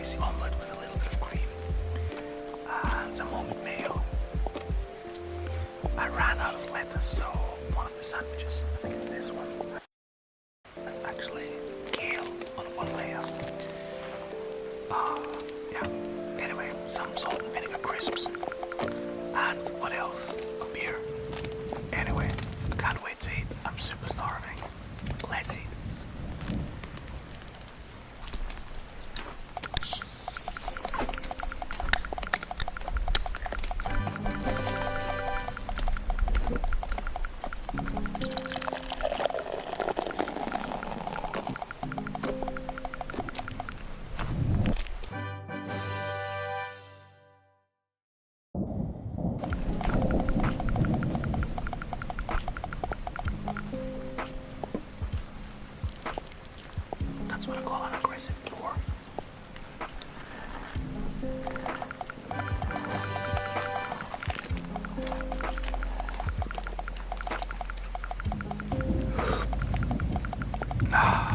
spicy omelette with a little bit of cream and some homemade mayo. I ran out of lettuce, so one of the sandwiches, I think it's this one, that's actually kale on one layer. Yeah. Anyway, some salt and vinegar crisps. And what else? A beer. Anyway, I can't wait to eat. I'm super starving. Let's eat. That's what I call an aggressive lure. Ah.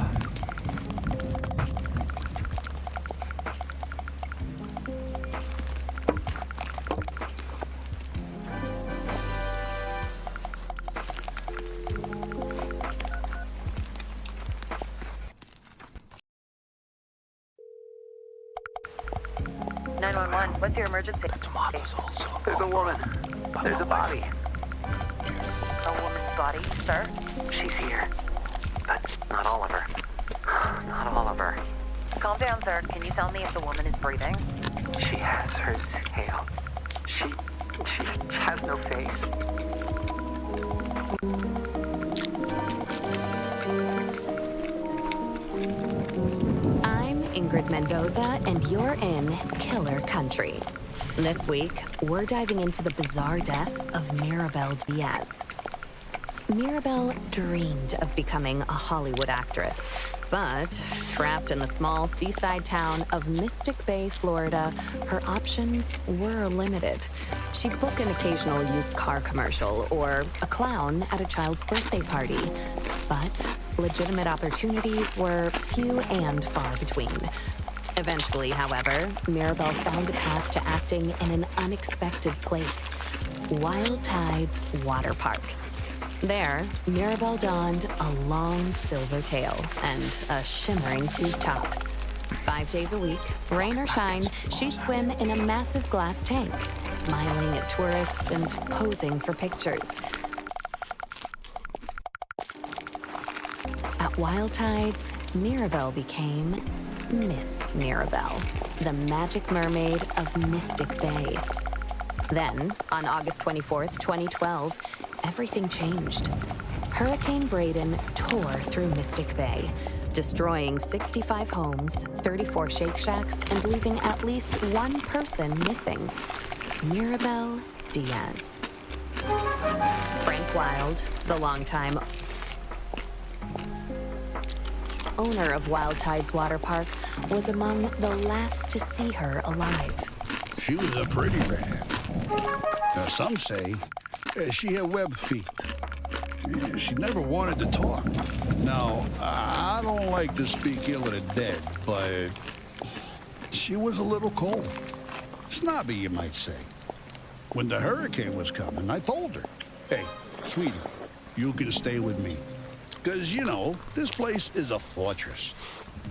911, what's your emergency? The tomatoes also. There's a woman. There's a body. A woman's body, sir? She's here. Not all of her. Not all of her. Calm down, sir. Can you tell me if the woman is breathing? She has her tail. She has no face. I'm Ingrid Mendoza, and you're in Killer Country. This week, we're diving into the bizarre death of Mirabel Diaz. Mirabel dreamed of becoming a Hollywood actress, but trapped in the small seaside town of Mystic Bay, Florida, her options were limited. She'd book an occasional used car commercial or a clown at a child's birthday party, but legitimate opportunities were few and far between. Eventually, however, Mirabel found a path to acting in an unexpected place, Wild Tides Water Park. There, Mirabel donned a long silver tail and a shimmering tube top. 5 days a week, rain or shine, she'd swim in a massive glass tank, smiling at tourists and posing for pictures. At Wild Tides, Mirabel became Miss Mirabel, the magic mermaid of Mystic Bay. Then, on August 24th, 2012, everything changed. Hurricane Braden tore through Mystic Bay, destroying 65 homes, 34 Shake Shacks, and leaving at least one person missing, Mirabel Diaz. Frank Wild, the longtime owner of Wild Tides Water Park, was among the last to see her alive. She was a pretty rat. Now, some say she had web feet. She never wanted to talk. Now, I don't like to speak ill of the dead, but she was a little cold. Snobby, you might say. When the hurricane was coming, I told her, hey, sweetie, you can stay with me. Because, you know, this place is a fortress.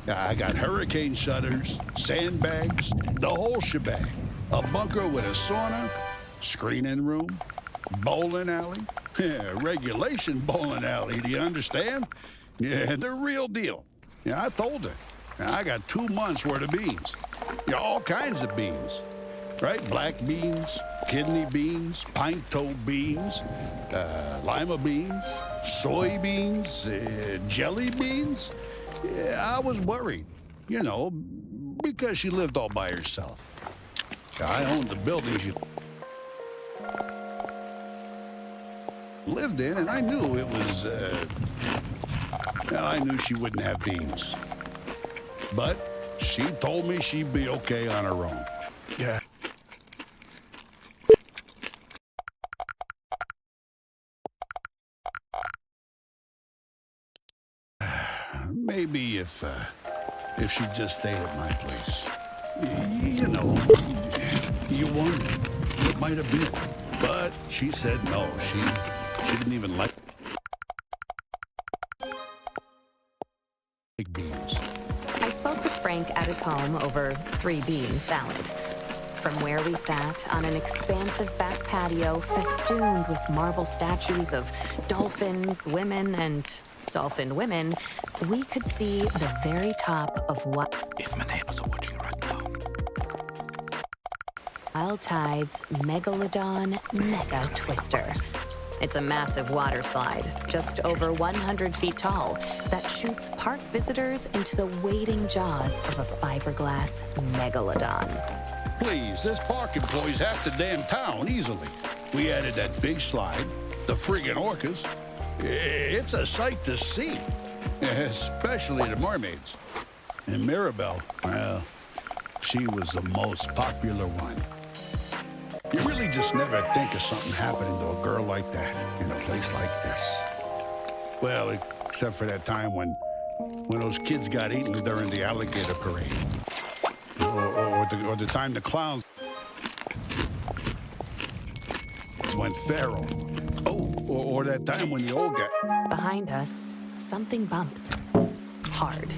I got hurricane shutters, sandbags, the whole shebang. A bunker with a sauna, screening room, bowling alley. Yeah, regulation bowling alley, do you understand? Yeah, the real deal. Yeah, I told her. I got 2 months worth of beans. Yeah, all kinds of beans. Right? Black beans, kidney beans, pint-toed beans, lima beans, soybeans, jelly beans. Yeah, I was worried, you know, because she lived all by herself. I owned the building she lived in, and I knew it was, well, I knew she wouldn't have beans. But she told me she'd be okay on her own. Yeah. Maybe if she'd just stayed at my place. You know, you won. It might have been. But she said no. She didn't even like beans. I spoke with Frank at his home over 3-bean salad. From where we sat on an expansive back patio festooned with marble statues of dolphins, women, and dolphin women, we could see the very top of what If my neighbors are watching right now. Wild Tide's Megalodon Mega Twister. It's a massive water slide, just over 100 feet tall, that shoots park visitors into the waiting jaws of a fiberglass megalodon. Please, this park employs half the damn town easily. We added that big slide, the friggin' orcas. It's a sight to see, especially the mermaids. And Mirabelle, well, she was the most popular one. You really just never think of something happening to a girl like that in a place like this. Well, except for that time when those kids got eaten during the alligator parade. Or the time the clowns went feral. Oh, or that time when the old guy... Behind us, something bumps. Hard.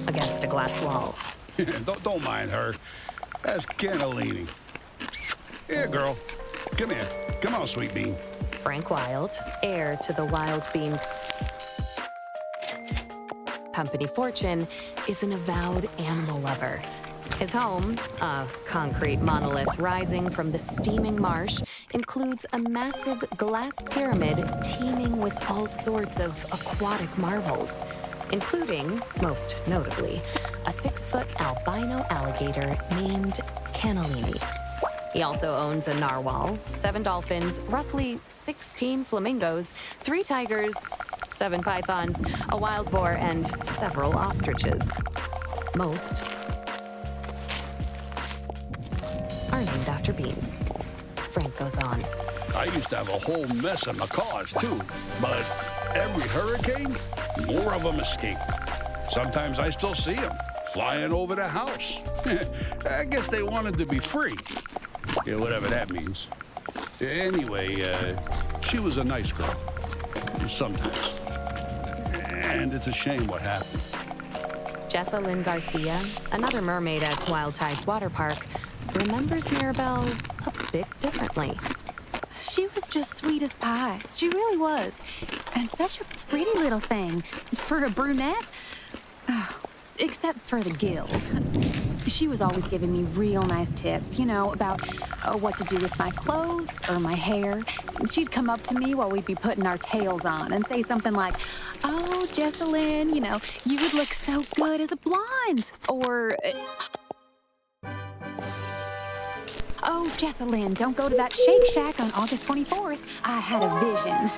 Against a glass wall. don't mind her. That's cannellini. Here, girl. Come here. Come on, sweet bean. Frank Wild, heir to the Wild Bean Company fortune, is an avowed animal lover. His home, a concrete monolith rising from the steaming marsh, includes a massive glass pyramid teeming with all sorts of aquatic marvels, including, most notably, a 6-foot albino alligator named Cannellini. He also owns a narwhal, 7 dolphins, roughly 16 flamingos, 3 tigers, 7 pythons, a wild boar, and several ostriches. Most are named after beans. Frank goes on. I used to have a whole mess of macaws, too. But every hurricane, more of them escape. Sometimes I still see them flying over the house. I guess they wanted to be free. Yeah, whatever that means. Anyway, she was a nice girl. Sometimes. And it's a shame what happened. Jessa Lynn Garcia, another mermaid at Wild Tide's water park, remembers Mirabelle a bit differently. She was just sweet as pie. She really was. And such a pretty little thing. For a brunette. Oh, except for the gills. She was always giving me real nice tips, you know, about what to do with my clothes or my hair. She'd come up to me while we'd be putting our tails on and say something like, "Oh, Jessalyn, you know, you would look so good as a blonde." Or, "Oh, Jessalyn, don't go to that Shake Shack on August 24th. I had a vision."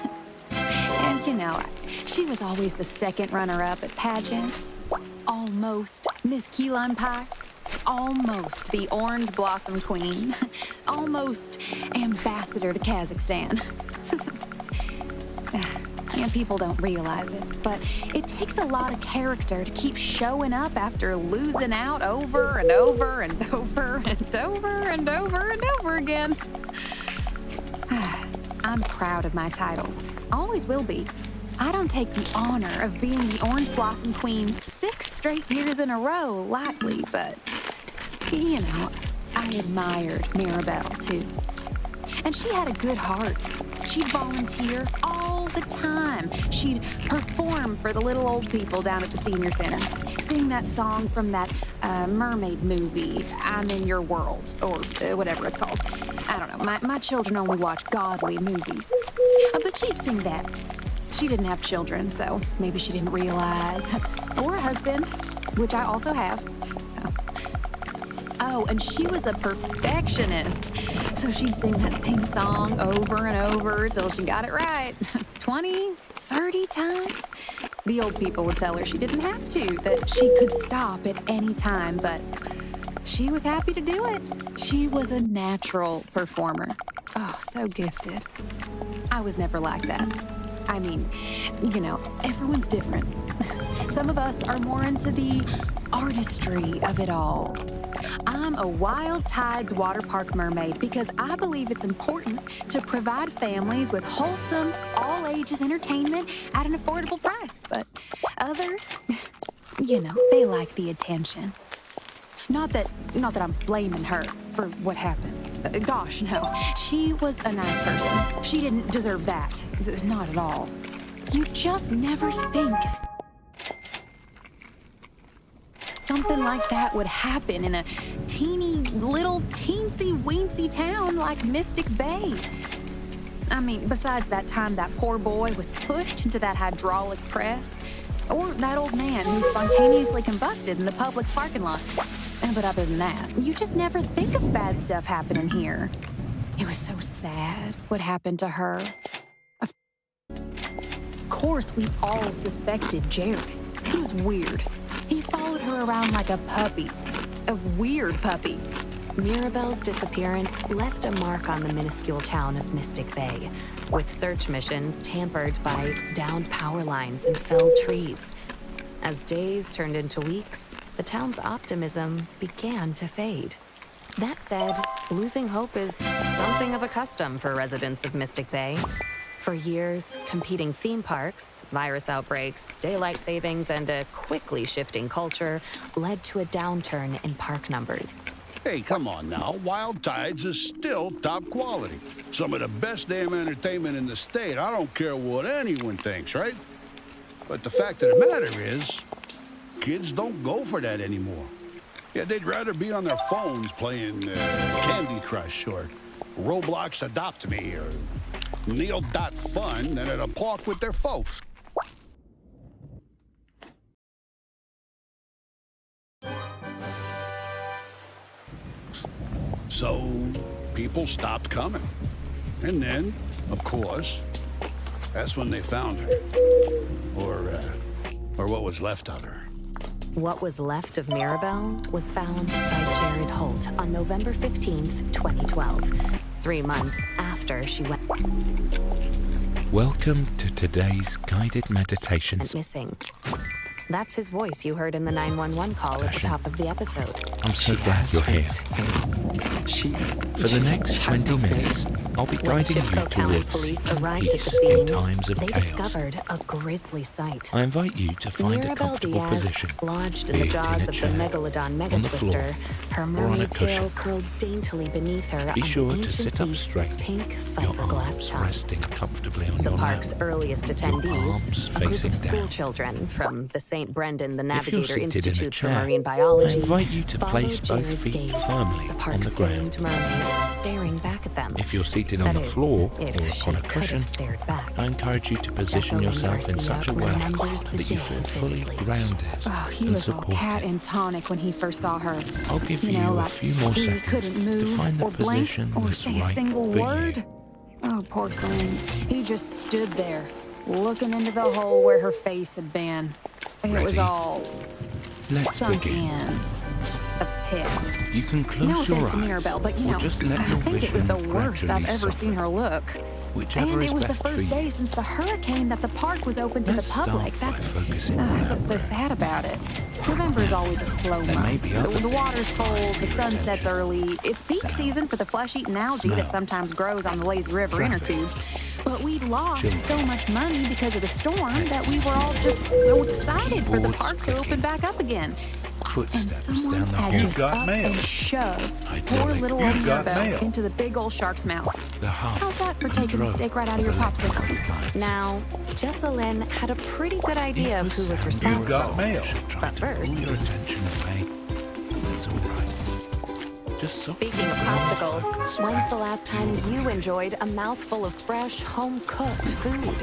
And, you know, she was always the second runner-up at pageants. Almost Miss Key Lime Pie. Almost the Orange Blossom Queen. Almost Ambassador to Kazakhstan. And people don't realize it, but it takes a lot of character to keep showing up after losing out over and over and over and over and over and over again. I'm proud of my titles. Always will be. I don't take the honor of being the Orange Blossom Queen 6 straight years in a row lightly, but, you know, I admired Mirabelle, too. And she had a good heart. She'd volunteer all the time. She'd perform for the little old people down at the senior center, sing that song from that mermaid movie, I'm in Your World, or whatever it's called. I don't know. My children only watch godly movies. But she'd sing that. She didn't have children, so maybe she didn't realize. Or a husband, which I also have, so. Oh, and she was a perfectionist. So she'd sing that same song over and over till she got it right. 20, 30 times. The old people would tell her she didn't have to, that she could stop at any time, but she was happy to do it. She was a natural performer. Oh, so gifted. I was never like that. I mean, you know, everyone's different. Some of us are more into the artistry of it all. I'm a Wild Tides water park mermaid because I believe it's important to provide families with wholesome, all-ages entertainment at an affordable price. But others, they like the attention. Not that I'm blaming her for what happened. Gosh, no. She was a nice person. She didn't deserve that. Not at all. You just never think something like that would happen in a teeny little teensy-weensy town like Mystic Bay. I mean, besides that time that poor boy was pushed into that hydraulic press, or that old man who spontaneously combusted in the Publix parking lot. But other than that, you just never think of bad stuff happening here. It was so sad what happened to her. Of course, we all suspected Jared. He was weird. He followed her around like a puppy. A weird puppy. Mirabelle's disappearance left a mark on the minuscule town of Mystic Bay, with search missions tampered by downed power lines and felled trees. As days turned into weeks, the town's optimism began to fade. That said, losing hope is something of a custom for residents of Mystic Bay. For years, competing theme parks, virus outbreaks, daylight savings, and a quickly shifting culture led to a downturn in park numbers. Hey, come on now. Wild Tides is still top quality. Some of the best damn entertainment in the state. I don't care what anyone thinks, right? But the fact of the matter is, kids don't go for that anymore. Yeah, they'd rather be on their phones playing Candy Crush or Roblox Adopt Me or Neal.Fun than at a park with their folks. So people stopped coming. And then, of course, that's when they found her. Or what was left of her. What was left of Mirabelle was found by Jared Holt on November 15th, 2012, 3 months after she went Welcome to today's guided meditations. missing. That's his voice you heard in the 911 call at the top of the episode. I'm so glad you're here. For the next 20 minutes, I'll be When guiding you Chippewa County towards police arrived at the peace scene, in times of they chaos. discovered a grisly sight. I invite you to find a Mirabelle comfortable Diaz, position, lodged in be the it jaws a of the chair, Megalodon on the Megatwister, floor, her or on a mermaid tail cushion. curled daintily beneath her Be on sure the to ancient sit up beast's straight, pink your fiberglass arms tongue. resting comfortably on The your park's lap. earliest arms attendees, a group facing of school down. children from the St. Brendan the If you're Navigator seated in a Institute for chair, Marine I Biology, invite you to followed place both Jared's feet gaze, firmly the on park's the ground. famed mermaid staring back at them. If you're seated on That the is, floor if or she upon a could cushion, have stared back. I encourage you to position Jessalyn yourself in Garcia such a way remembers the that you day feel fully vividly. grounded Oh, he and was all cat supported. and tonic when he first saw her. I'll give You you know, a like few more he seconds couldn't to move find the or blink position or that's say a right single for word. you. Oh, poor thing. He just stood there, looking into the hole where her face had been. It was Ready? all Let's sunk begin. in. A pit. You can close No your offense to eyes, Mirabelle, but or just let I your think it was vision the worst I've gradually ever seen soften. her look. Whichever And is it was the best for first you. day since the hurricane that the park was open to Let's the public. start by focusing on That's our what's so breath. sad about it. November is always a slow There may month. be other The water's things cold, that the need sun sets attention. early. It's peak Sound. season for the flesh-eating algae that Smell. sometimes grows on the lazy river inner Traffic. tubes. But we lost Joy. so much money because of the storm that we were all just so excited for the Keyboards park to open clicking. back up again. And Footsteps someone down the had hall. just got up mail. and shoved poor Hydraulic little press. old got Mirabelle mail. into the big old shark's mouth. The hum How's that for and taking the drone steak right out of of your electrical popsicle? appliances. Now, Jessalyn had a pretty good idea of who was If the sound You responsible. got mail. should try But to pull first- your attention away, that's all right. Just Speaking of popsicles, when's the last time you enjoyed a mouthful of fresh, home-cooked food?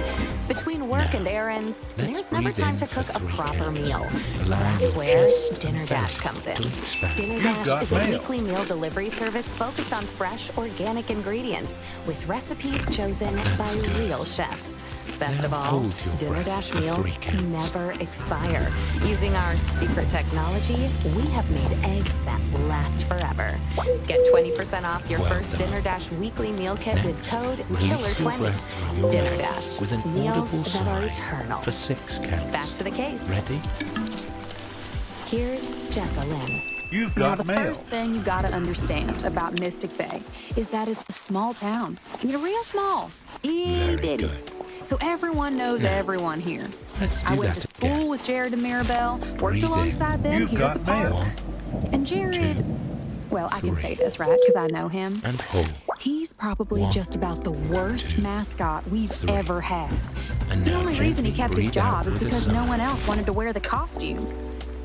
Between work and errands, let's there's never breathe time in to for cook a 3 proper counts, meal. allowing That's your where chest Dinner and Dash face comes in. to expand. Dinner got Dash is a mail. weekly meal delivery service focused on fresh, organic ingredients with recipes chosen by real chefs. Best of Now all, hold your Dinner breath Dash for meals 3 counts. never expire. Using our secret technology, we have made eggs that last forever. Get 20% off your Well first done. Dinner Dash weekly meal kit with Next, code release your KILLER20. breath from your Dinner mouth Dash, with an meals audible that are sigh eternal. for 6 counts. Back to the case. Ready? Here's Jessa Lynn. You've Now, got the mail. first thing you gotta understand about Mystic Bay is that it's a small town. Real small. Itty Very bitty. good. So everyone knows Now, everyone here. Let's do I went that to school again. with Jared and Mirabelle, worked Breathe in. alongside them You've here at the got mail. park. 1 And Jared, well, I can 3. say this, right? Because I know him. and hold. He's probably 1, just about the worst 2, mascot we've 3. ever had. And The now only reason he gently kept his breathe out job is with a because no sigh. one else wanted to wear the costume.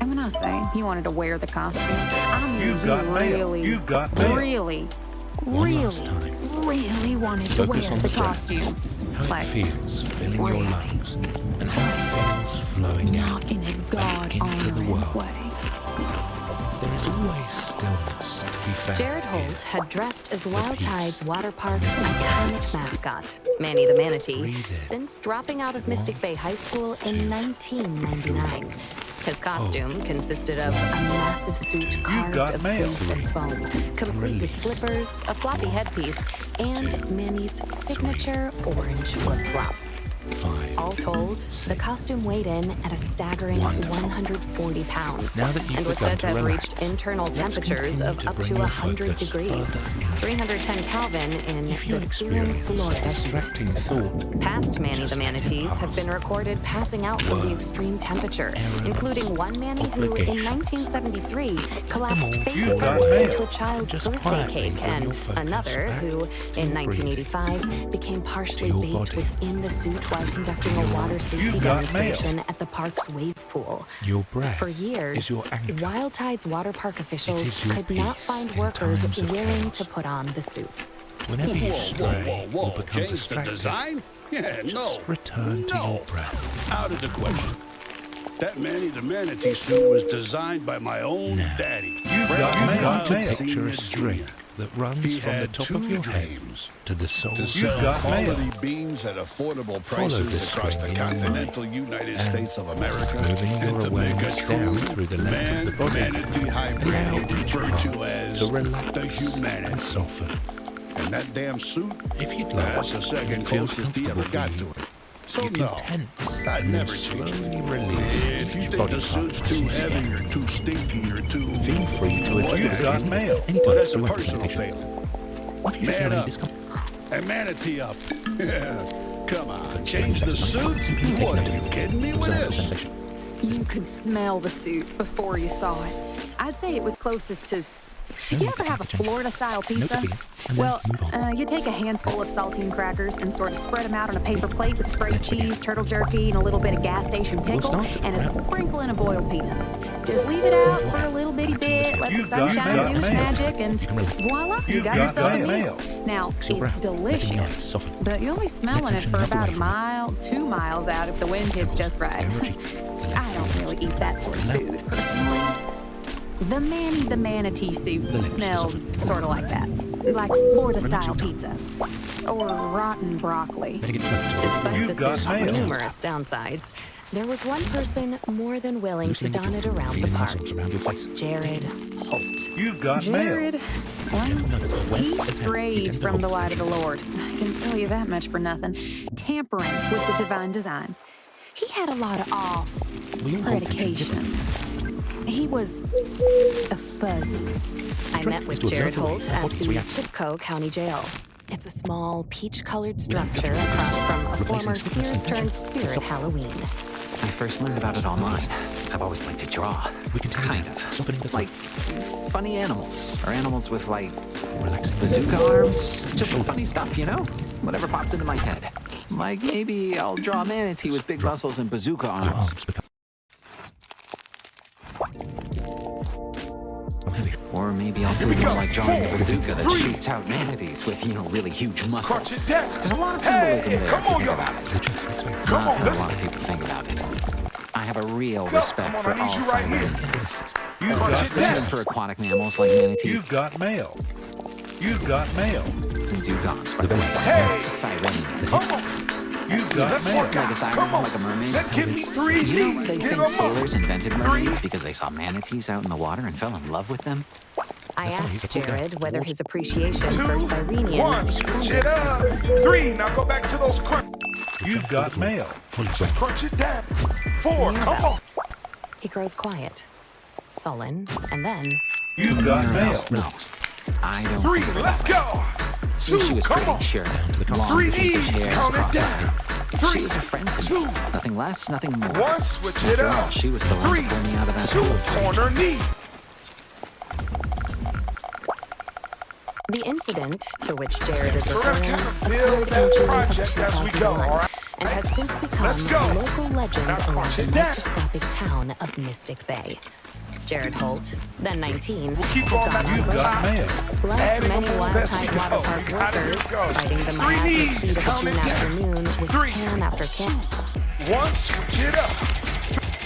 And when I say he wanted to wear the costume, I mean You've he got mail. really, You've got mail. really, One last time. really wanted to Focus wear on the the breath. costume. How Like, it feels filling your really. lungs and how it feels flowing out not in a back into the God-honoring world. way. There is always stillness to be found. Jared here. Holt had dressed as Wild peace. Tide's water park's iconic mascot, Manny the Manatee, Breathe in. since dropping out of Mystic Bay High School in 1999. His costume consisted of a massive suit carved got of mail. fleece and foam, complete with flippers, a floppy headpiece, and Manny's signature orange flip-flops. 5. All told, the costume weighed in at a staggering Wonderful. 140 pounds Now that you've and was begun said to to have relax, reached internal let's temperatures continue of to up bring to your 100 focus degrees, further into 310 Kelvin in If you the searing experience Florida a heat. distracting thought, Past Manny just the let it manatees have pass. been recorded passing out from the Work, extreme temperature, errand, including one Manny who, in obligation. 1973, collapsed all face You've got first mail. into a child's Just birthday quietly cake, bring your and focus another back who, to in your 1985, became partially your baked body. within the suit while conducting a water safety You've got demonstration at the park's wave pool. Your breath For years, is your anchor. Wild Tide's water park officials is your could not peace find in workers times of willing chaos. to put on the suit. Whenever you Whoa, stray whoa, or whoa. become Change the distracted, design? Yeah, no. just return to No. your breath. Out of the question. That Manny the Manatee suit was designed by my own Now, daddy. You've Fred got mail. Wild To Mail. picture Sr. a string that runs He from the had top two of your head dreams. to the soles To of sell your got quality mail. beans at affordable Follow prices this across the string in your continental United States of America, moving your and to make a awareness down true through the length of the body. man-manatee hybrid Allow he referred each to part as to relax the and humanity. soften. And that damn suit, If you'd like, that's the second it feels closest he ever comfortable got for to you. it. So You no, can tense I'd and never then change it. slowly release If you each think body the suit's part too as you heavy step. or too stinky or too... Feel free to Well, adjust You've it got mail. anytime Well, that's a throughout the personal presentation. failing. What if you Man feel any up. discomfort? And manatee up. Yeah, come on. For Change the 20 seconds, suit? simply take What, note are you of kidding me with physical this? sensation. You could smell the suit before you saw it. I'd say it was closest to... You ever have a Florida-style pizza? feeling, and then Well, move on. you take a handful of saltine crackers and sort of spread them out on a paper plate with sprayed cheese, turtle jerky, and a little bit of gas station pickle, start it. and a Yeah. sprinkling of boiled peanuts. Just leave it out for a little bitty bit, let the You've got sunshine do its mail. magic, and You can relax. voila, you You've got got yourself a mail. meal. Now, Your it's breath, letting the ice delicious, soften. but you'll be smelling it tension for melt about a away from mile, 2 miles out if the wind hits just right. Energy. I don't really eat that sort of No. food, personally. The Manny the Manatee suit lips smelled sort of like that. Like Florida-style pizza. Or rotten broccoli. Better get flipped. Despite You've the got suit's mail. numerous downsides, there was one person more than willing to Loosening the don it jaw, around the feeling park. muscles around your face. Jared Holt. You've got mail. Jared, well, When he is that? You strayed tend to from the hold- light of the Lord. I can tell you that much for nothing. Tampering with the divine design. He had a lot of off We all hold the predications. He was a fuzzy. I met with to observe Jared the way Holt our at bodies the react. Chipco County Jail. It's a small, peach-colored structure across from a Replacing former stickers and Sears-turned-Spirit pictures. Halloween. I first learned about it online. I've always liked to draw. We continue Kind now, of. softening the Like funny animals. Or animals with like relaxing bazooka arms. Just funny stuff, you know? Whatever pops into my head. Like maybe I'll draw a manatee with big muscles and bazooka Your arms. arms become. I'm heavy. Or maybe I'll do more like drawing a bazooka that shoots out manatees with, really huge muscles. There's a lot of symbolism there if you think about it. The chest expand. Not how a lot of people think about it. I have a real respect for all cybernetics. You've got Even mail. for aquatic mammals like manatees You've got mail. You've got mail. and dugongs. The belly. Siren. You've got Let's mail. work Like a out. siren, Come on. like a mermaid. Then give me 3 You know, knees. they Give think 'em sailors up. invented mermaids because they saw manatees out in the water and fell in love with them. I asked Jared whether his appreciation 2, for 1, Cyrenians switch extended it to up. 3, now go back to those crunch. You've got mail. Just crunch it down. 4, come on. He grows quiet, sullen, and then You've got mail. No, I don't. 3, let's go. She 2, was come pretty on. sure. Long, 3 pinkish knees, hair, count it cross-eyed. down. She 3, was a friend to 2, me. Nothing less, nothing more. 1, switch it After all, up. she was the one 3, to pull me out of that 2, pool tree. corner knee. the incident to which Jared is We're gonna referring kind of build occurred in that June of project as we go, 2001 all right? and has since become Let's go. a local legend Now around crunch the it down. microscopic town of Mystic Bay. Jared Holt, then 19, We'll keep had going gone back to on You've the got top. mail. Like Adding many a move wild as we tide go. water park We got it, workers, let's go. fighting the 3 miasmic knees, heat of a count June it down. afternoon with 3, can after can 1, switch it up.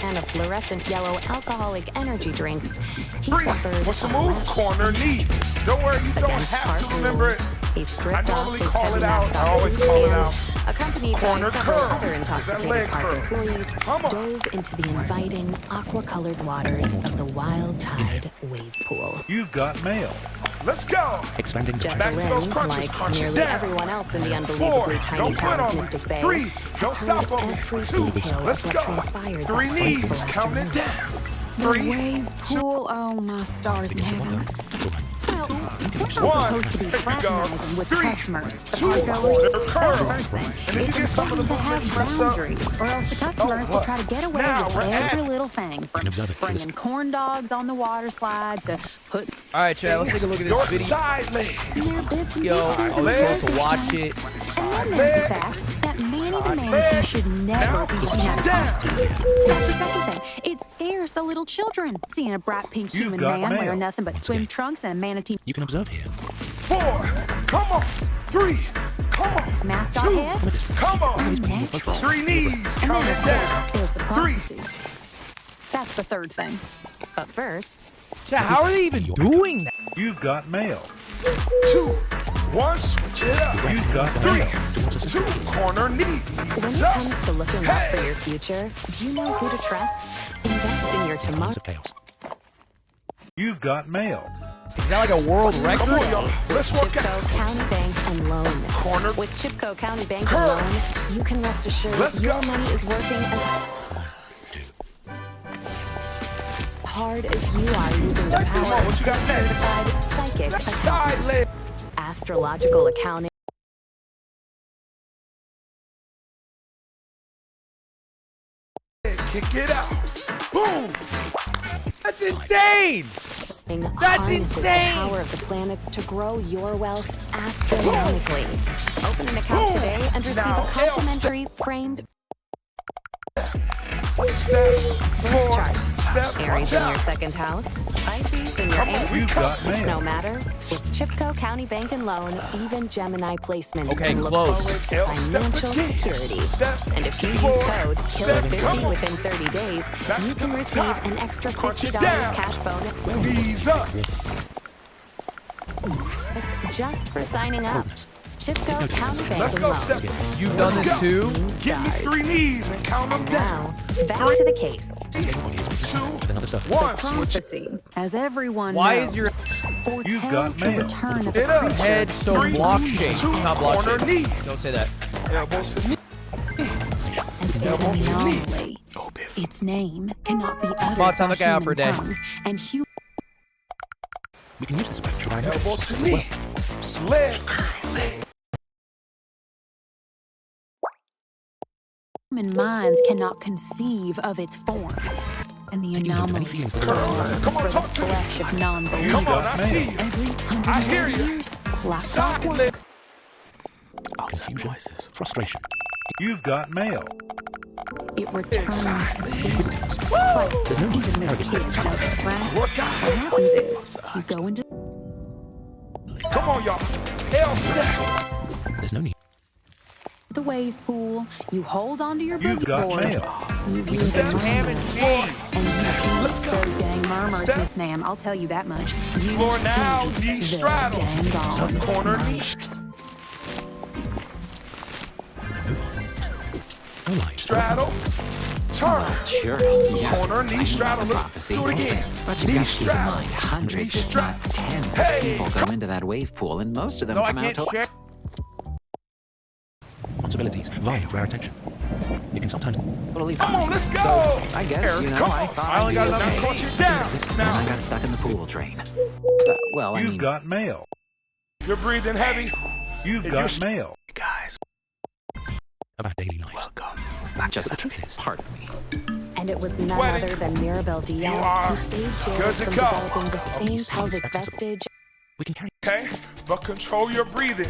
and of fluorescent yellow alcoholic energy drinks, he 3, suffered what's the a move? lapse Corner in knee. judgment. Don't worry, you don't Against have park to remember it. rules, he stripped I off normally his call heavy it out. I mascot always suit call it and, out. accompanied by Corner several curl. other That intoxicated leg park curl. employees, Come on. dove into the inviting, aqua-colored waters of the Wild Tide wave pool. You've got mail. Let's go. Expanding Jessa Back to those Lynn, crunches, like crunch it nearly down. everyone else in the 4, unbelievably tiny don't quit town on of me. Mystic Bay, 3, has don't stop heard on me. every 2, detail let's of go. what transpired 3 that knees, fateful count it afternoon. down. The 3, wave pool, oh my stars and heavens. Well, we're not 1, supposed to be there you go. fraternizing with 3, customers, the 2, parkgoers. corner That's curl. the first thing. And if you It's get some of the important to movements have messed up, boundaries, or else the customers will what? try to get away Now with we're every at it. little thing, from observe it. bringing corn dogs on the water slide to put All right, Chad, let's take a look at your this video. side leg. in their bits and Yo, pieces I and was leg. supposed to watch it. And then there's the fact that Manny the manatee should never Now be put seen out it of down. costume. That's the second thing. It scares the little children seeing a bright pink You've human got man mail. wearing nothing but swim trunks and a manatee You can observe here. 4, come on. 3, come on. mascot 2, head. come on. Natural. 3 knees, And count then, it of down. course, there's the 3, prophecy. That's the third thing. But first, Chad, how are they even doing that? You've got mail. 2, 1, switch it up. You've got 3, mail. 2, corner knee. when it comes to looking out for your future, do you know who to trust? Invest in your tomorrow. Lots of chaos. You've got mail. Is that like a world Come record? on, y'all. Let's work out. Chipco County Bank and Loan. Corner. With Chipco County Bank Curl. and Loan, you can rest assured Let's your go. money is working as hard as you are using the Come power on, of what you got next? certified psychic Left side accountants. leg. Astrological accounting. Kick it out. Boom. That's insane! Harnesses insane! the power of the planets to grow your wealth astronomically. Open an account today and receive Now, a complimentary framed Step, floor, chart. step, Aries watch in your out. second house, Pisces in your Come on, eighth. we You've got It's no mail. matter. With Chipco County Bank and Loan, even Gemini placements Okay, can look close. forward to L, step financial again. security. Step, And if you four, use code step, come KILLER50 on. within 30 days, Back you to can the receive top. an extra Crunch it $50 down. cash bonus Knees up. just for signing up. Chipco County Bank Let's and go, Loan. steppers. You've Let's done this go. too? Give me 3 knees and count them down. Now, back to the case. 2, Another stuff. 1, switch Prophecy, as everyone Why knows, is your You've got foretells the mail. return of it a up. creature. head so 3, block shaped? 2, It's not block corner knee. shaped. Don't say that. Elbow to knee. as an Elbow to knee. anomaly. Its name cannot be uttered Come on, time by to look out for human a day. tongues, and We can use this effect to Elbow to knee. Leg curl. Leg. human minds cannot conceive of its form. And the use them to anomaly any feelings. swarms Come on, for the talk to me. flesh of non-believers. Come on, I see you. Every I hear 100 you. years, like Side clockwork. leg. Confusion, frustration. You've got mail. It returns There's no need even to the arrogant. kids know this, right? Work out. What happens is you go into Come on, y'all. L step. There's no need. the wave pool, you hold onto your You've boogie got board, mail. you hear the Step. murmurs, and you Let's keep go. those dang murmurs, Step. Miss Ma'am. I'll tell you that much. You Floor now, heed knee the straddles. dang gone Corner knee. murmurs. straddle, turn. Sure, yeah. Corner, knee I know straddle. the Let's prophecy. do it again. But you Knee got to keep in straddle. mind, hundreds, if not tens Hey, of people go into that wave pool, and most of them No, I come out can't to... share. Responsibilities vie for our attention. You can sometimes Totally Come fine. on, let's go. So, I guess, you know, Come I on. thought I only I'd got be enough okay. Punch it down. Then I Now, got stuck in the pool drain. Well, I You've mean... got mail. you're breathing heavy. You've If got you're- mail. You guys, of our daily lives. welcome. just The truth is, part of me. And it was none Wedding. other than Mirabel are Diaz who saved Jared good to from go. developing the same pelvic vestige we can carry Okay, but control your breathing.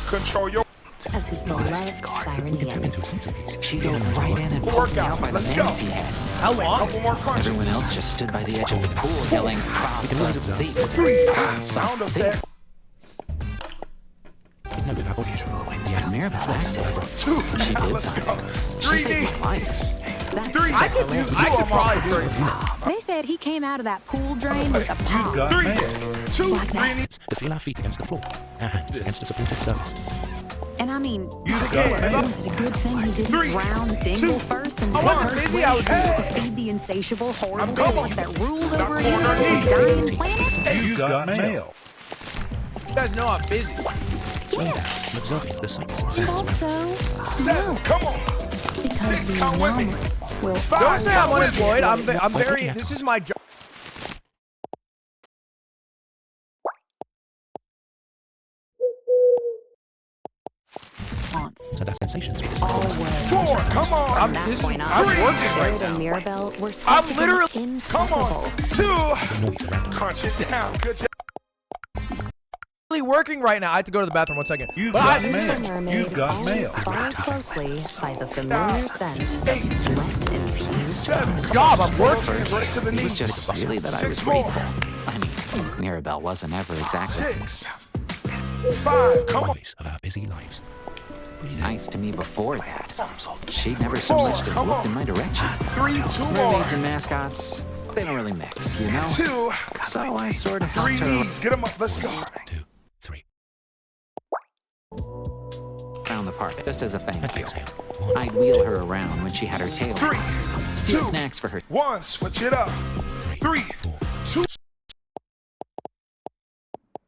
Control your as his beloved siren into a Ian's. sense of peace. She dove right in and pulled me out by the Let's go. manatee head. How long? couple more crunches. Everyone else just stood by the edge of the pool yelling, prophecy. 3. Sound effect. No, our bodies Yeah, Mirabel acted. 2. She did Let's go. something. She 3D. saved my life. That's 3. I could probably do it. They said he came out of that pool drain with a You've pop. got 3, mail. 2, Like that. 3. to feel our feet against the floor, our hands against the supportive surface. And I mean, You've got mail. was it a good thing he didn't 3, drown 2, Dingle first and I then wasn't first busy, I was wait busy. to feed the insatiable horde of Come on. beings that rules Now over a corner universe knee. of dying planets? You've got mail. You guys know I'm busy. Yes. And observe the sights. And also, 7. Come on. because 6. the Come with me. anomaly will 5. Don't say I'm come with me. unemployed. I'm very. This is my job. wants. So that sensation space. Always. 4. Come on. From that This is- point on, I'm working right Jared now. and Mirabel were I'm set to be literally. Come inseparable. on. 2. The noise around us. Crunch it down. Good job. Working right now. I have to go to the bathroom 1 second. You've But got The mail. mermaid You've got always mail. followed closely by the familiar scent of sweat infused. 7. Come Job, on. I'm working. Hands right to the It was knees. just really that I 6 was more. grateful. I mean, Mirabel wasn't ever exactly 6. 5. Come on. Noise of our busy lives. Breathe in. nice to me before that. She never so 4. much as Come looked on. in my direction. 3. 2 more. Mermaids and mascots, they don't really mix, you know? 2. So I sort of helped 3 her knees. Get them up. Let's go. 2, 3. around the park, just as a thank And you. exhale. 1, I'd wheel her around when she had her tail 3. out, steal 2. snacks for her. 1. Switch it up. 3. 4. 2.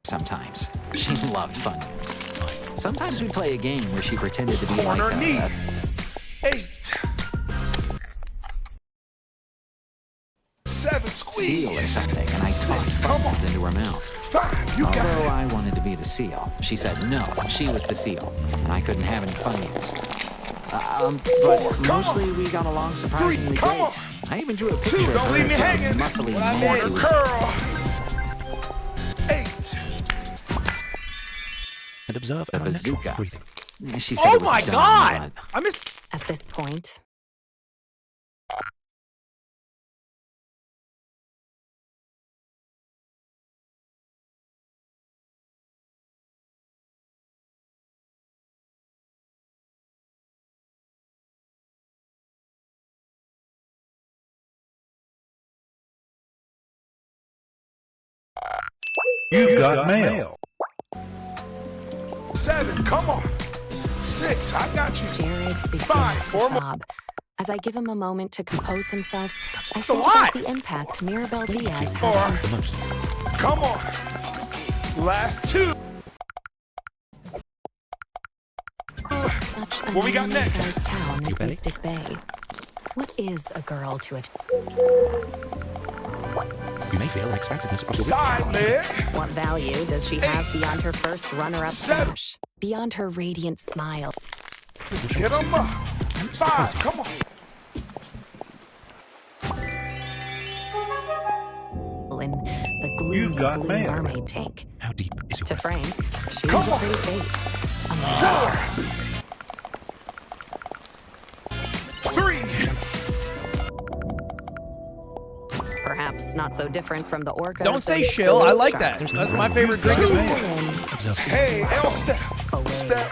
Sometimes. She loved Funyuns. Sometimes we'd play a game where she pretended to be like Corner knee. a 8. 7. seal or Squeeze. something, and I tossed Come on. Funyuns into her mouth. 5. You got Although it. I wanted to be the seal, she said no, she was the seal, and I couldn't have any Funyuns. Four, But come mostly we got along surprisingly come great. on. I even drew a 2. picture of Don't her leave me as a hanging. muscly What I manatee Corner with curl. 8. And observe a our natural bazooka. breathing. She said Oh it was my dumb, god! but I missed. At this point, You've got mail. 7. Come on. 6. I got you. Jared begins 5. to 4 more. sob. As I give him a moment to compose himself, I a think lot. about the impact Mirabel Diaz had 4. on The most. Come on. Last 2. such a What we got next? sized town as ready? Mystic Bay. What is a girl to it? You may feel an expansiveness across your Side leg. What value does she have beyond her first runner-up 7. finish? Beyond her radiant smile? Get them up. 5. Come on. In the You've gloomy got blue mail. mermaid tank. How deep is your To breath? Frank, she Come was a on. pretty face. A 4. 3. perhaps not so different from the orcas. Don't say and shill. I like that. sharks. That's my favorite drink. You've got Drizzle mail. in Observe Hey, L step. away. Step.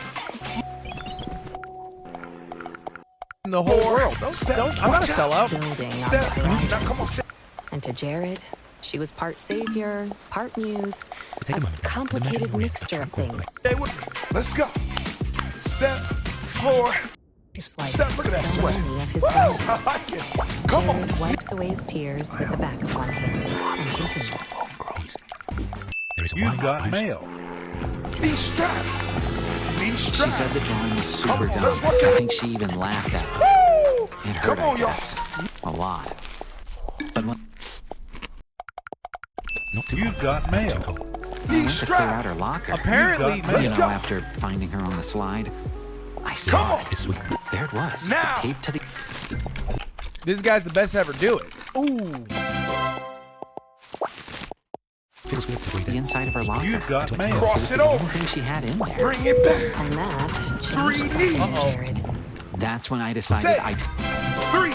In the whole 4. world. Don't. I'm not a sellout. building on the Step. Now horizon. come on. Sit. And to Jared, she was part savior, part muse, Take a a moment. complicated Imagine we're in a mixture of tranquil things. place. Stay with me. Let's go. Step. Floor. like Look at that so sweat. many of his Woo, I friends. like it. Come on. Jared wipes away his tears with the back of one hand and continues. There is a You've wide got house. mail. Be strapped. Be She strapped. said the drawing was super Come on, dumb. let's work I out. think she even laughed at it. Woo! It hurt, Come on, I y'all. guess. A lot. But when Not too You've got mail. I Be went to clear out strapped. her locker, Apparently, You've got you Let's know, go. after finding her on the slide, I Come saw on. it. this week. There it was. Now. Taped to the... this guy's the best to ever do it. Ooh. Feels weird to breathe the in. inside of her locker. You've got It was mail. Cross it the only over. thing she had in there. Bring it back. And that Three changed knees. something for Jared. That's when I decided Take. I'd 3.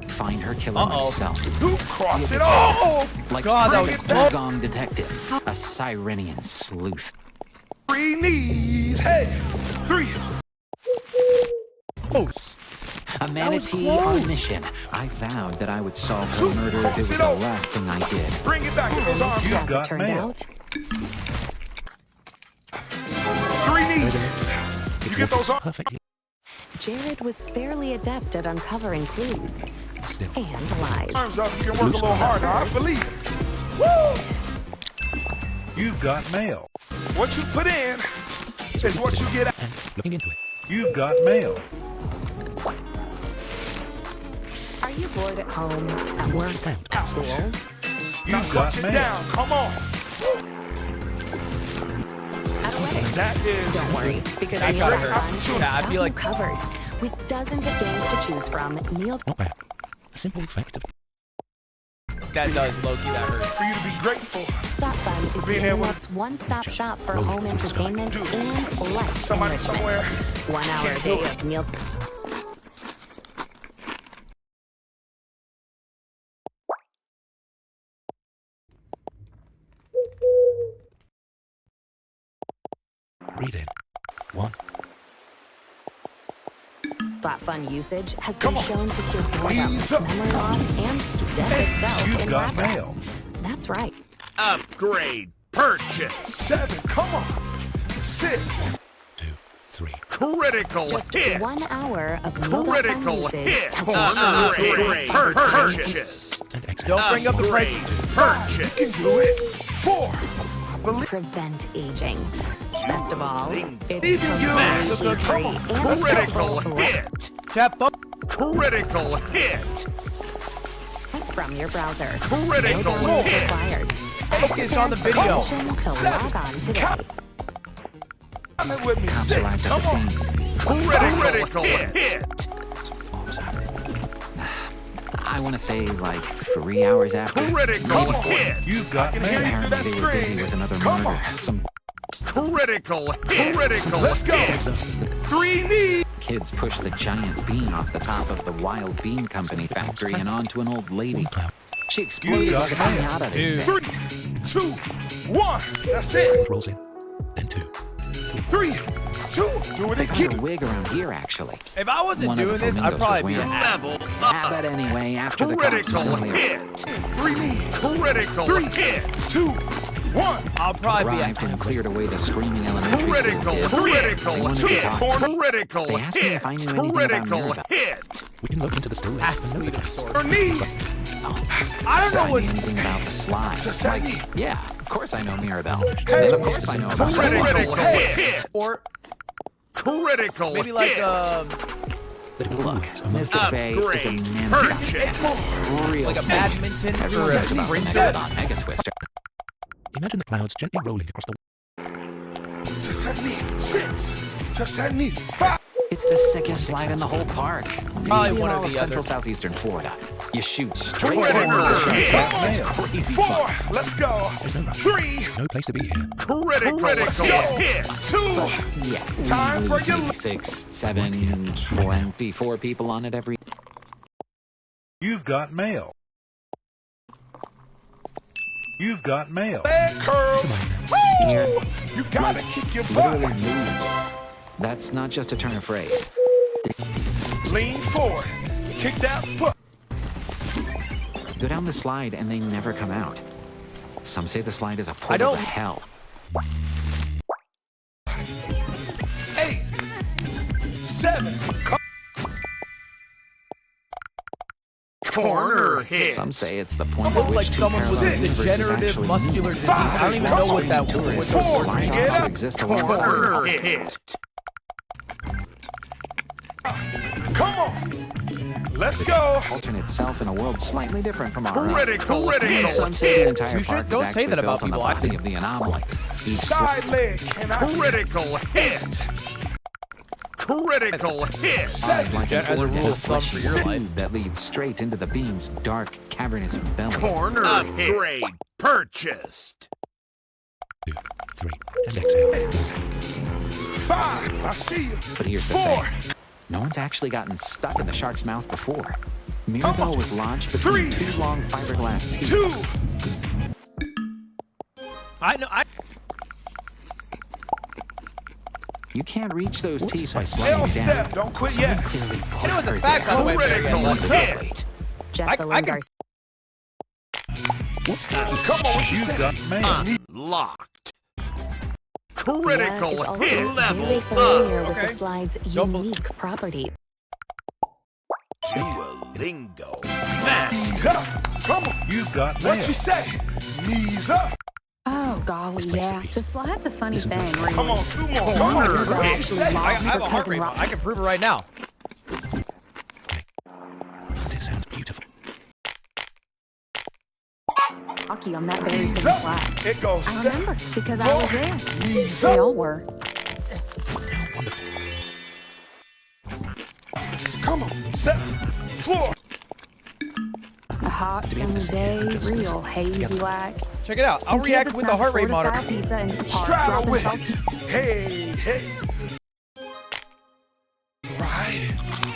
find her killer Uh-oh. myself. 2. Cross it over. Like God, that was a close. gong detective, a Sirenian sleuth. 3 knees. Hey. 3. Close. A manatee close. on a mission. I vowed that I would solve her Two. murder if it Cross was it the over. last thing I did. Bring it back. Get those arms You've out. As got it turned mail. out, 3 knees. You get those arms. Perfectly Jared was fairly adept at uncovering clues still. and lies. Arms up. You can work a little harder. I believe it. Woo! You've got mail. What you put in is what you get out. And looking into it. You've got mail. Are you bored at home, at work, at school? Now You've clutch got it mail. down. Come on. At a wedding? That is. Don't worry, because That's Neal gotta hurt. Fun Yeah, I got feel you like- covered. With dozens of games to choose from, Neal Not bad. A simple fact of That does, Loki, that hurts. For you to be grateful. Fun is the being able to- internet's one-stop shop for home entertainment Do and this. life Somebody enrichment. somewhere 1 hour a can't do day it. of Neal. breathe in. 1. Fun usage has Come been on. shown to cure boredom, Ease up. memory loss, and death itself You've in got lab mail. rats. That's right. Upgrade purchase. 7. Come on. 6. 2, 3. Critical Just hit. 1 hour of Neal Fun Critical usage hit. has Upgrade purchase. And exhale. Don't bring up the Upgrade prices. You purchase. can do it. 4. I believe. prevent aging. Best of all, it's Even you. completely Come free on. and Critical accessible hit. Chat, fuck. Critical hit. from your browser. Critical No downloads hit. required. Focus on the video. Permission to log on today. Come in with me. Cops 6. arrived at the Come on. scene. Critical hit. What was that? I want to say like 3 hours after. Critical hit. You've got can hear mail. you through that Apparently they were busy screen. with another Come murder. on. Some Critical hit. Critical Let's go. hit. 3 knees. kids pushed the giant bean off the top of the Wild Bean Company factory and onto an old lady. She exploded got the mail. pinata. Dude. 3, 2, 1. That's it. Rolls in. Then 2. 3, 2. Do it They found again. a wig around here, actually. If I wasn't One of doing the this, I'd flamingos probably was be wearing an Level But anyway, after the cops Critical finally hit. 3 knees. Critical 3, hit. 2, 1. I'll probably be arrived and cleared away the screaming elementary Critical school kids. critical They wanted to hit. talk. Critical They asked me hit. if I knew anything about Critical Mirabelle. hit. We can look into the story. athlete of sorts. Or knee. I don't know what's- anything about the slide. Just like me. Yeah, of course I know Mirabelle. Hey. And of course I know about the slide. Critical hit. Or Critical maybe like, hit. Look, Mr. Bay is a Upgrade man purchase. real like a smart. badminton Everyone or a knows about the sprint Megalodon Mega Twister. Imagine the clouds gently rolling across the Touch that knee. 6. Touch that knee. 5. It's the sickest slide in the whole park. Probably Maybe one in or all of the central other. southeastern Florida. You shoot straight Critical forward. hit. It's crazy 4. fun. Let's go. 3. no place to be here. Critical Let's go. hit. 2. Yeah, Time we for lose your- maybe 6, 7, 24 people on it every. You've got mail. You've got mail. Leg curls. Here, You gotta like, kick your literally butt. moves. That's not just a turn of phrase. Lean forward. Kick that butt. Go down the slide and they never come out. Some say the slide is a I portal don't- to hell. Corner hit. Some say it's the point I at look which like two someone with parallel universes degenerative actually muscular meet. disease. I don't even know what that Two was. tourists line up to exist alongside. Corner hit. Come on. Let's go. Alternate self in a world slightly different from our own. Critical And some hit. say the entire You park don't is say actually that about built on the people, I body think. of the anomaly. Each Side leg. Critical hit. Critical hit. slide like As a rule of thumb for your life. tube that leads straight into the beam's dark, cavernous belly. Corner upgrade purchased. 2, 3, and exhale. 5. I see you. But here's the 4. thing. No one's actually gotten stuck in the shark's mouth before. Mirabelle was lodged between 3, two long fiberglass teeth. 2. I know. You can't reach those teeth by sliding L down. step. Don't quit Someone yet. clearly put And it was a her fact, by there. the way. Critical hit. Jessalyn can- Garcia. Come on, what you You've say? got mail. Locked. is Critical also hit very level familiar up. with the Okay. slide's Don't bel- unique property. Duolingo. Knees up. Come on. You've got mail. What you say? Knees up. Oh, golly, yeah. The slide's a funny thing, really. Come on, 2 more. Come Corner on. What hit. you say? I have a heart Cousin rate. Rob. I can prove it right now. This sounds beautiful. Rocky on that very Knees same up. slide. It goes I step. remember because I was there. Knees They up. all were. Come on. Step. Floor. A hot summer day, real hazy like. Check it out. I'll Some kids react that with the snuck heart rate Florida monitor. style pizza in the park, Straddle dropping with salt. it. Hey, hey. Right.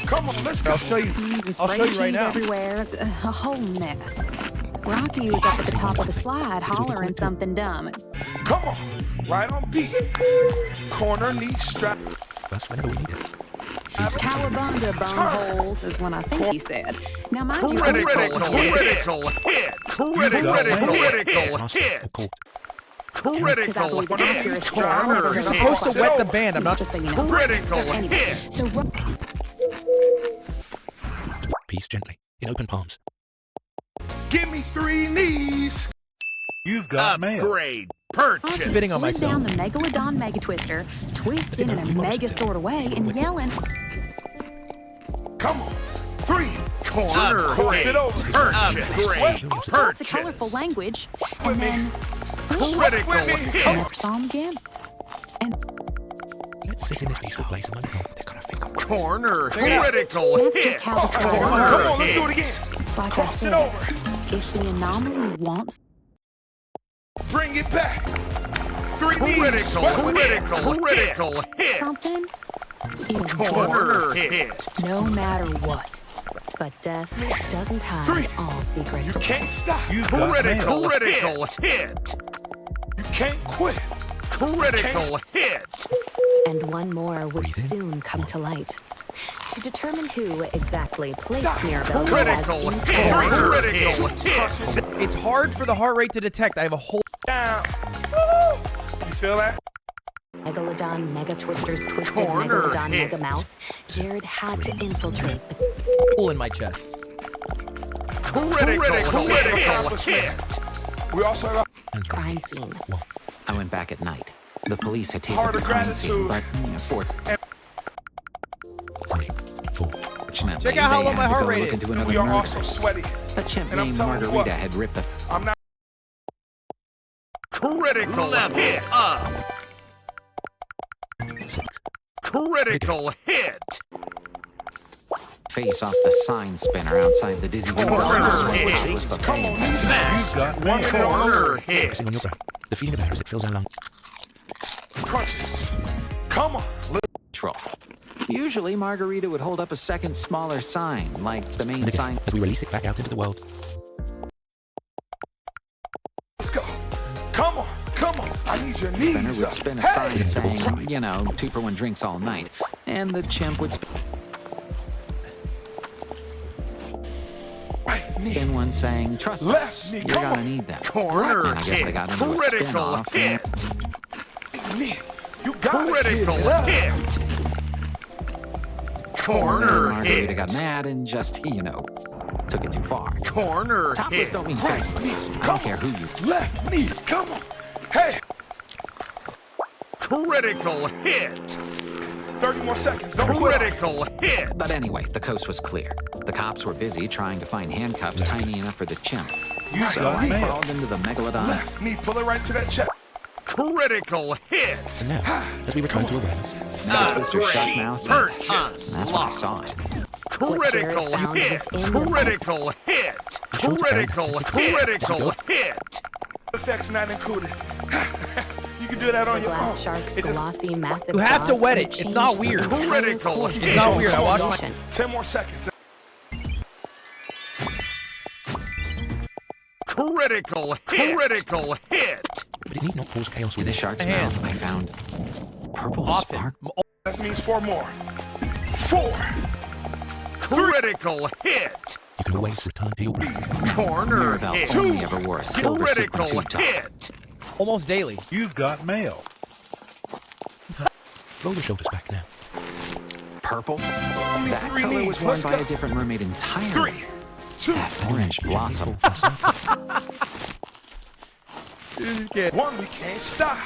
Come on, let's go. I'll show you. And I'll spray show you right cheese now. everywhere. A whole mess. Rocky was up at the top of the slide hollering something dumb. Come on. Right on beat. Corner knee strap. That's whenever we need it. Cowabunga bone holes is what I think you said. Now mind you, Critical hit. Critical hit. Critical hit. Of course. because I Critical believe in accuracy. hit. but I never Corner heard You're of supposed that. to wet the band. I'm not. Just so you know. Critical Anyway, hit. so Peace gently, in open palms. Give me 3 knees. You've got mail. Upgrade I'm purchase. spitting on slid myself. down the Megalodon Mega Twister, twisting in a mega sort of way, and yelling. Come on. 3. Corner. Upgrade. Sit over. Upgrade. All sorts of colorful language, and then Critical hit. never saw him again. Let's sit in this peaceful place and wonder how they're gonna think of Corner. Check it out. Critical That's hit. just how the slide Come works. on, let's do it again. Like I Cross it said, over. if the anomaly wants Bring it back. 3 knees. Critical hit. something, it'll get Corner hit. no matter what. But death doesn't hide 3. all secrets. You can't stop. You've got Critical mail. hit. You can't quit. Critical hit. And one more would soon come to light. To determine who exactly placed Mirabelle as Critical inside hit. the Critical hit. It's hard for the heart rate to detect. I have a whole Down. Woo. You feel that? Megalodon Mega Twister's twisted Corner Megalodon hit. Mega Mouth. Jared had to infiltrate the hole in my chest. Critical hit. We also have crime scene. I went back at night. The police had taken Heart the of crime scene, but gratitude. 3, 4. fortunately, Check out how they low had my to heart go rate look is. into another we are murder. also sweaty. A chimp And I'm named telling you Margarita what. had ripped the I'm not. Critical hit. Up. 6. Critical hit. face off the sign spinner outside the Dizzy Doodle Corner which hit. was Come buffet. on, these You've got mail. corner hit. Pressing on your brow. The feeling of air as it fills our lungs. Crunches. Come on. Troll. Usually, Margarita would hold up a second, smaller sign, like the main sign. As we release it back out into the world. Let's go. Come on. Come on. I need your Spinner knees would up. spin a Hey. sign saying, you know, 2-for-1 drinks all night. And the chimp would Right knee. spin one saying, trust Left us, knee. you're Come gonna on. need them. Corner And I guess they hit. got into a Critical spin-off. hit. Knee. You got Critical hit. Corner Margarita hit. got mad and just, you know, took took it too far. Corner Topless hit. don't mean Right faceless. knee, I come don't care on. who you... Left knee, come on. Hey. Critical hit. 30 more seconds. Don't Critical hit. But anyway, the coast was clear. The cops were busy trying to find handcuffs tiny enough for the chimp. You So got he mail. crawled into the megalodon. Left knee, pull it right to that chest. Critical hit. And now, as we return to awareness, Mr. Sharkmouth. Purchase. That's when I saw it. Critical found hit. within the Critical hit. Critical hit. Effects not included. You can do that on The your own. glass shark's It just- glossy, massive You have to jaws wet would it. It's change not the weird. entire Critical course hit. of It's not weird. I watched civilization. 10 more seconds. Critical hit. Critical hit. but it need not cause chaos In within. the shark's Hands. mouth, I found purple Often. spark. That means 4 more. 4. Critical hit. You can always return to your breath. Corner Mirabelle hit. only ever wore a silver super Critical tube top. hit. Almost daily. You've got mail. Roll your shoulders back now. Purple? That three color knees. was worn Let's by go. a different mermaid entirely. 3, 2, That orange blossom. This kid. 1. We can't stop.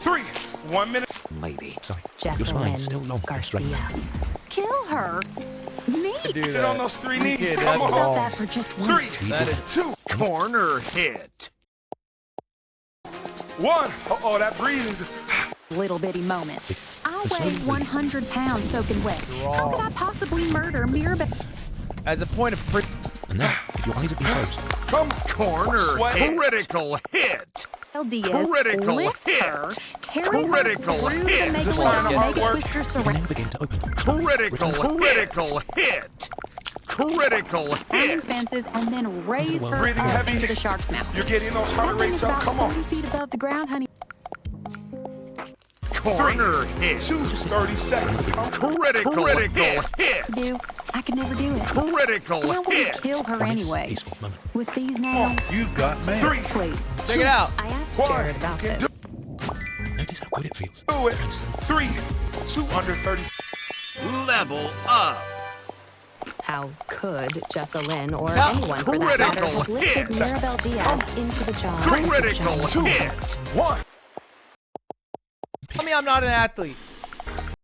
3, 1 minute. Lady. Sorry. Your spine is still Jesselyn long and straight. Garcia. Kill her. Me? Do Get that. on those 3 knees. Kid, Come that's on. wrong. That for just one. 3, That is 2. Corner hit. 1. Uh-oh, that breathing's... Little bitty moment. I weigh 100 pounds soaking wet. How could I possibly murder Mirabelle? as a point of And then, if your eyes have been closed, Come corner hit. Critical hit. Diaz, Critical lift hit. her, carry her Critical through the hit. mega Is this sign of hard mega work? twister you can surround. now begin to open them. Critical hit. Critical Climbing hit. fences and then raise her Breathing up heavy. into the shark's mouth. You're getting those heart That thing rates is up. about Come on. 30 feet above the ground, honey. Corner hit. 2, 30 seconds. Critical hit. Do I could never do it. Critical And I wouldn't hit. kill her anyway. Peaceful moment. With these nails, You've got mail. 3, please. check it out. I asked One. Jared about You can this. Notice how good it feels. do it. And still 3, 2 under 30. Level up. How could Jesselyn or Now, anyone for that matter critical have lifted hit. Mirabelle Diaz into the jaws of the Critical giant hit. 1. Tell me I'm not an athlete.